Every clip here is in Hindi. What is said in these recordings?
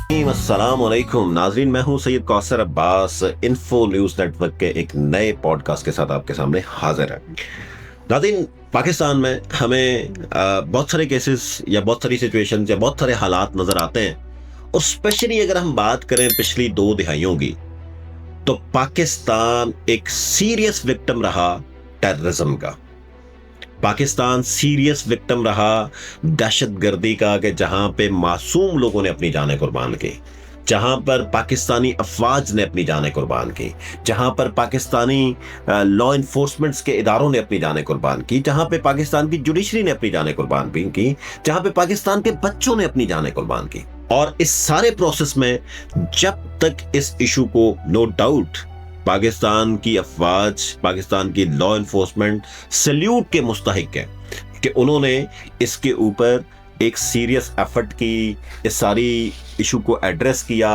अस्सलाम वालेकुम नाजरीन, मैं हूं Syed Kausar Abbas. Info news network के एक नए पॉडकास्ट के साथ आपके सामने हाजिर है। नाजरीन, पाकिस्तान में हमें बहुत सारे केसेस या बहुत सारी सिचुएशन या बहुत सारे हालात नजर आते हैं, और स्पेशली अगर हम बात करें पिछली 2 दिहाइयों की, तो पाकिस्तान एक सीरियस विक्टिम रहा टेररिज्म का। पाकिस्तान सीरियस विक्टिम रहा दहशतगर्दी का, कि जहां पे मासूम लोगों ने अपनी जानें कुर्बान की, जहां पर पाकिस्तानी अफवाज ने अपनी जानें कुर्बान की, जहां पर पाकिस्तानी लॉ इन्फोर्समेंट के इदारों ने अपनी जानें कुर्बान की, जहां पे पाकिस्तान की जुडिशरी ने अपनी जानें कुर्बान की, जहां पे पाकिस्तान के बच्चों ने अपनी जानें कुर्बान की। और इस सारे प्रोसेस में जब तक इस इशू को, नो डाउट, पाकिस्तान की अफवाज, पाकिस्तान की लॉ इन्फोर्समेंट सैल्यूट के मुस्तहिक है कि उन्होंने इसके ऊपर एक सीरियस एफर्ट की, इस सारी इशू को एड्रेस किया,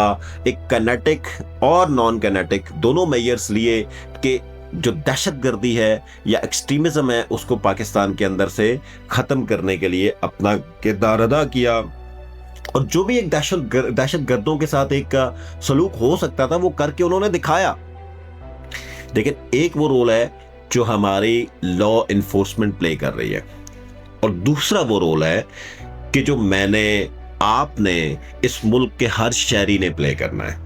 एक कैनेटिक और नॉन कैनेटिक दोनों मेजर्स लिए कि जो दहशतगर्दी है या एक्सट्रीमिज्म है उसको पाकिस्तान के अंदर से खत्म करने के लिए अपना किरदार अदा किया। और जो भी एक दहशतगर्दों के साथ एक सलूक हो सकता था वो करके उन्होंने दिखाया। लेकिन एक वो रोल है जो हमारी लॉ इन्फोर्समेंट प्ले कर रही है, और दूसरा वो रोल है कि जो मैंने, आपने, इस मुल्क के हर शहरी ने प्ले करना है।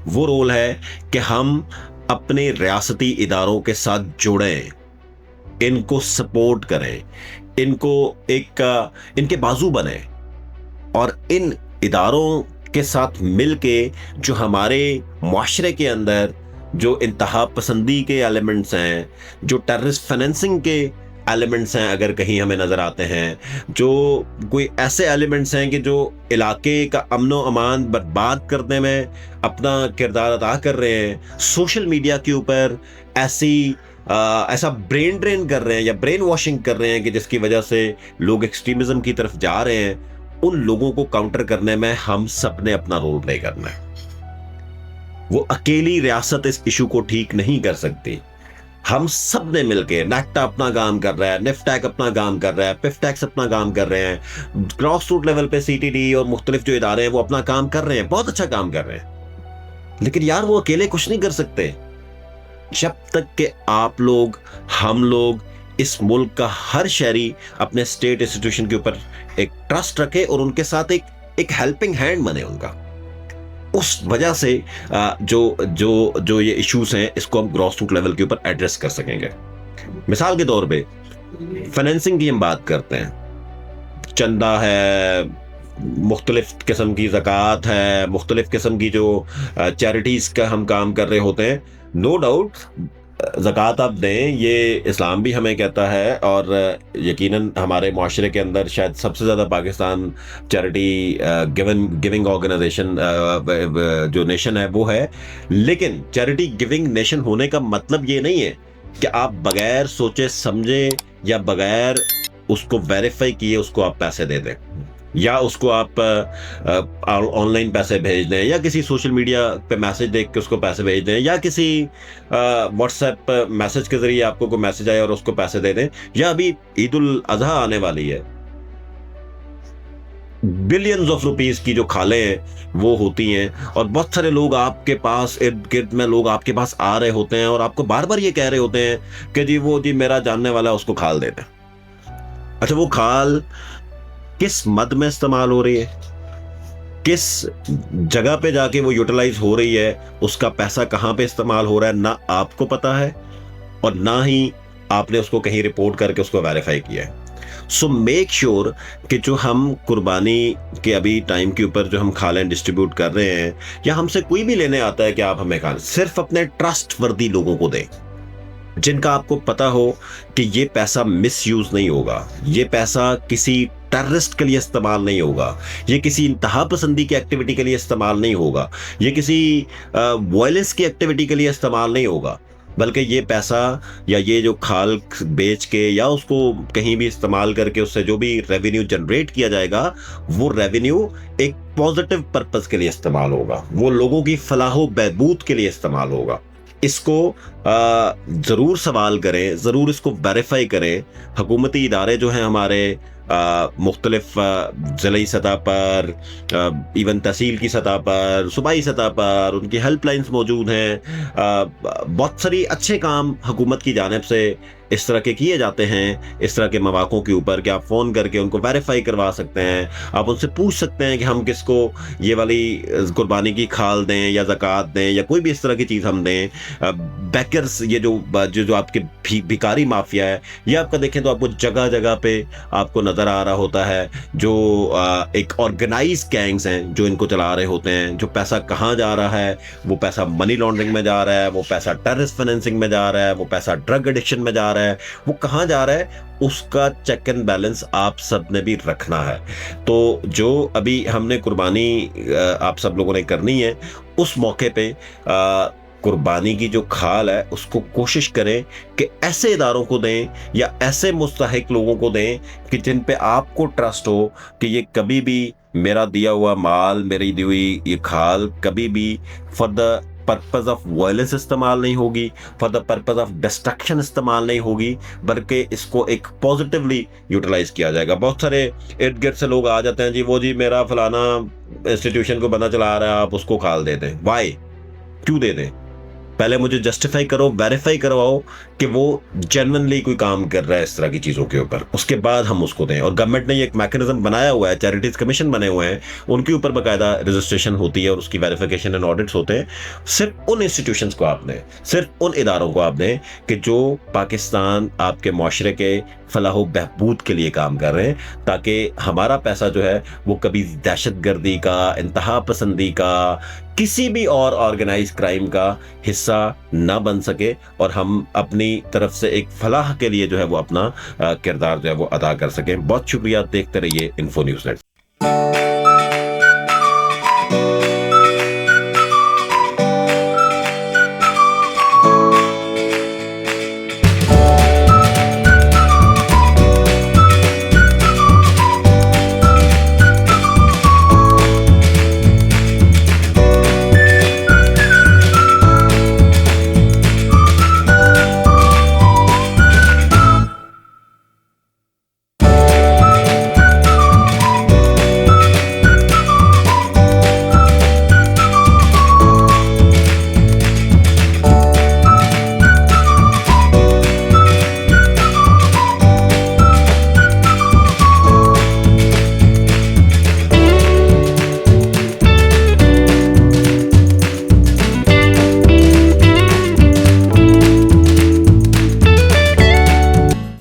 वो रोल है कि हम अपने रियासती इदारों के साथ जुड़ें, इनको सपोर्ट करें, इनके बाजू बने, और इन इदारों के साथ मिलके जो हमारे मुआशरे के अंदर जो इंतहा पसंदी के एलिमेंट्स हैं, जो टेररिस्ट फाइनेंसिंग के एलिमेंट्स हैं, अगर कहीं हमें नजर आते हैं, जो कोई ऐसे एलिमेंट्स हैं कि जो इलाके का अमन व अमान बर्बाद करने में अपना किरदार अदा कर रहे हैं, सोशल मीडिया के ऊपर ऐसा ब्रेन ड्रेन कर रहे हैं या ब्रेन वॉशिंग कर रहे हैं कि जिसकी वजह से लोग एक्सट्रीमिज्म की तरफ जा रहे हैं, उन लोगों को काउंटर करने में हम सब ने अपना रोल प्ले करना है। वो अकेली रियासत इस इशू को ठीक नहीं कर सकती। हम सब ने मिलकर, नेक्टा अपना काम कर रहा है, निफ्टैक अपना काम कर रहा है, पिफ्टैक्स अपना काम कर रहे हैं, ग्रास रूट लेवल पे सीटीडी और मुख्तलिफ जो इदारे हैं वो अपना काम कर रहे हैं, बहुत अच्छा काम कर रहे हैं। लेकिन यार वो अकेले कुछ नहीं कर सकते जब तक कि आप लोग, हम लोग, इस मुल्क का हर शहरी अपने स्टेट इंस्टीट्यूशन के ऊपर एक ट्रस्ट रखे और उनके साथ एक हेल्पिंग हैंड बने उनका। उस वजह से जो ये इश्यूज हैं इसको हम ग्रॉस रूट लेवल के ऊपर एड्रेस कर सकेंगे। मिसाल के तौर पे फाइनेंसिंग की हम बात करते हैं, चंदा है, मुख्तलिफ किस्म की ज़कात है, मुख्तलिफ किस्म की जो चैरिटीज़ का हम काम कर रहे होते हैं। नो डाउट ज़कात आप दें, ये इस्लाम भी हमें कहता है, और यकीनन हमारे माशरे के अंदर शायद सबसे ज़्यादा पाकिस्तान चैरिटी गिविंग ऑर्गेनाइजेशन जो नेशन है वो है। लेकिन चैरिटी गिविंग नेशन होने का मतलब ये नहीं है कि आप बगैर सोचे समझे या बगैर उसको वेरीफाई किए उसको आप पैसे दे दें, या उसको आप ऑनलाइन पैसे भेज दें, या किसी सोशल मीडिया पे मैसेज देख के उसको पैसे भेज दें, या किसी व्हाट्सएप मैसेज के जरिए आपको कोई मैसेज आए और उसको पैसे दे दें। या अभी ईद उल अजहा आने वाली है, बिलियंस ऑफ रुपीस की जो खालें हैं वो होती हैं, और बहुत सारे लोग आपके पास, इर्द गिर्द में लोग आपके पास आ रहे होते हैं और आपको बार बार ये कह रहे होते हैं कि जी मेरा जानने वाला है, उसको खाल दे दें। अच्छा, वो खाल किस मद में इस्तेमाल हो रही है, किस जगह पे जाके वो यूटिलाइज हो रही है, उसका पैसा कहां पे इस्तेमाल हो रहा है, ना आपको पता है और ना ही आपने उसको कहीं रिपोर्ट करके उसको वेरीफाई किया है। सो मेक श्योर कि जो हम कुर्बानी के अभी टाइम के ऊपर जो हम खालें डिस्ट्रीब्यूट कर रहे हैं, या हमसे कोई भी लेने आता है कि आप हमें खालें, सिर्फ अपने ट्रस्ट वर्दी लोगों को दें, जिनका आपको पता हो कि ये पैसा मिसयूज नहीं होगा, ये पैसा किसी टेररिस्ट के लिए इस्तेमाल नहीं होगा, ये किसी इंतहा पसंदी की एक्टिविटी के लिए इस्तेमाल नहीं होगा, ये किसी वायलेंस की एक्टिविटी के लिए इस्तेमाल नहीं होगा, बल्कि ये पैसा या ये जो खाल बेच के या उसको कहीं भी इस्तेमाल करके उससे जो भी रेवेन्यू जनरेट किया जाएगा, वो रेवेन्यू एक पॉजिटिव पर्पस के लिए इस्तेमाल होगा, वो लोगों की फलाह बहबूद के लिए इस्तेमाल होगा। इसको ज़रूर सवाल करें, ज़रूर इसको वेरीफाई करें। हुकूमती इदारे जो हैं हमारे, मुख्तलिफ ज़िली सतह पर, इवन तहसील की सतह पर, सूबाई सतह पर उनकी हेल्पलाइंस मौजूद हैं। बहुत सारी अच्छे काम हुकूमत की जानिब से इस तरह के किए जाते हैं, इस तरह के मौक़ों के ऊपर कि आप फ़ोन करके उनको वेरीफाई करवा सकते हैं। आप उनसे पूछ सकते हैं कि हम किसको ये वाली कुर्बानी की खाल दें या ज़कात दें या कोई भी इस तरह की चीज़ हम दें। बैकर्स, ये जो आपके भिखारी माफिया है, ये आपका देखें तो आपको जगह जगह पे आपको नज़र आ रहा होता है। जो एक ऑर्गेनाइज गैंग्स हैं जो इनको चला रहे होते हैं। जो पैसा कहाँ जा रहा है, वो पैसा मनी लॉन्ड्रिंग में जा रहा है, वो पैसा टेररिस्ट फाइनेंसिंग में जा रहा है, वो पैसा ड्रग एडिक्शन में जा रहा है, वो कहाँ जा रहा है, उसका चेक एंड बैलेंस आप सब ने भी रखना है। तो जो अभी हमने कुर्बानी आप सब लोगों ने करनी है, उस मौके पे कुर्बानी की जो खाल है उसको कोशिश करें कि ऐसे इदारों को दें या ऐसे मुस्तहिक लोगों को दें कि जिन पे आपको ट्रस्ट हो कि ये कभी भी मेरा दिया हुआ माल, मेरी दी हुई ये खाल कभी भी for the purpose of violence इस्तेमाल नहीं होगी, for the purpose of destruction इस्तेमाल नहीं होगी, बल्कि इसको एक पॉजिटिवली यूटिलाइज किया जाएगा। बहुत सारे इर्द गिर्द से लोग आ जाते हैं, जी वो जी मेरा फलाना इंस्टीट्यूशन को बंदा चला रहा है, आप उसको खाल दे दें। वाई, क्यों दे दें? पहले मुझे जस्टिफाई करो, वेरीफाई करवाओ कि वो जेन्युइनली कोई काम कर रहा है इस तरह की चीज़ों के ऊपर, उसके बाद हम उसको दें। और गवर्नमेंट ने ये एक मैकेनिज्म बनाया हुआ है, चैरिटीज कमीशन बने हुए हैं, उनके ऊपर बाकायदा रजिस्ट्रेशन होती है और उसकी वेरिफिकेशन एंड ऑडिट्स होते हैं। सिर्फ उन इंस्टीट्यूशंस को आप दें, सिर्फ उन इदारों को आप दें कि जो पाकिस्तान आपके माशरे के फलाह व बहबूद के लिए काम कर रहे हैं, ताकि हमारा पैसा जो है वो कभी दहशतगर्दी का, इंतहा पसंदी का, किसी भी और ऑर्गेनाइज क्राइम का हिस्सा ना बन सके और हम अपनी तरफ से एक फलाह के लिए जो है वो अपना किरदार जो है वो अदा कर सकें। बहुत शुक्रिया, देखते रहिए इन्फो न्यूज़ नेट।